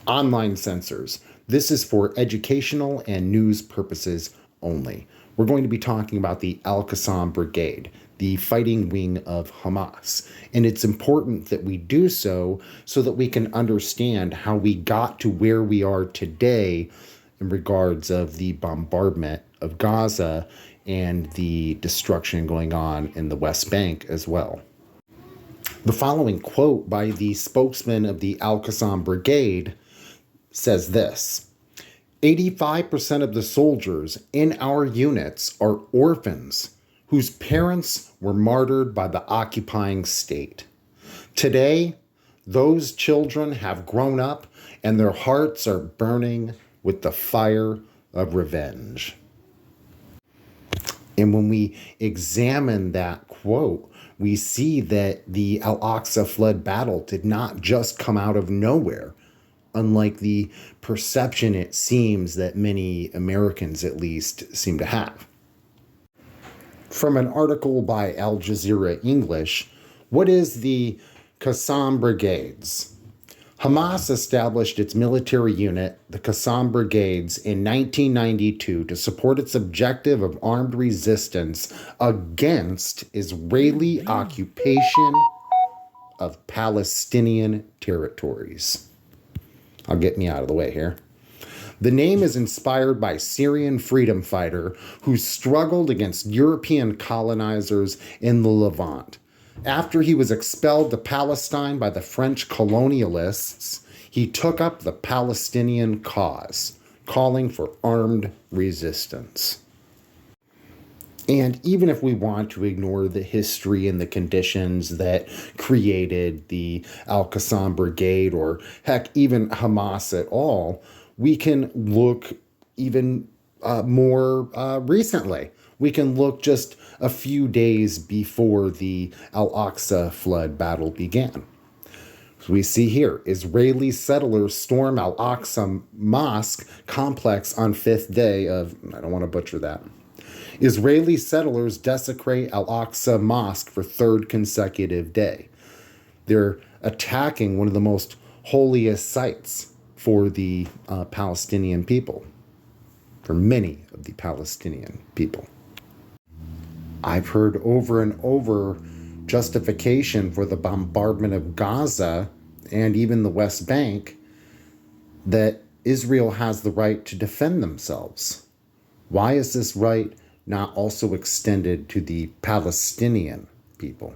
Online censors. This is for educational and news purposes only. We're going to be talking about the Al-Qassam Brigade, the fighting wing of Hamas. And it's important that we do so that we can understand how we got to where we are today in regards of the bombardment of Gaza and the destruction going on in the West Bank as well. The following quote by the spokesman of the Al-Qassam Brigade says this: 85% of the soldiers in our units are orphans whose parents were martyred by the occupying state. Today, those children have grown up and their hearts are burning with the fire of revenge. And when we examine that quote, we see that the Al-Aqsa flood battle did not just come out of nowhere, unlike the perception it seems that many Americans at least seem to have. From an article by Al Jazeera English, what is the Qassam Brigades? Hamas established its military unit, the Qassam Brigades, in 1992 to support its objective of armed resistance against Israeli occupation of Palestinian territories. I'll get me out of the way here. The name is inspired by Syrian freedom fighter who struggled against European colonizers in the Levant. After he was expelled to Palestine by the French colonialists, he took up the Palestinian cause, calling for armed resistance. And even if we want to ignore the history and the conditions that created the Al-Qassam Brigade, or heck, even Hamas at all, we can look even more recently. We can look just a few days before the Al-Aqsa flood battle began. So we see here, Israeli settlers storm Al-Aqsa Mosque complex on 5th day of, I don't want to butcher that. Israeli settlers desecrate Al-Aqsa Mosque for 3rd consecutive day. They're attacking one of the most holiest sites for the Palestinian people, for many of the Palestinian people. I've heard over and over justification for the bombardment of Gaza and even the West Bank that Israel has the right to defend themselves. Why is this right not also extended to the Palestinian people?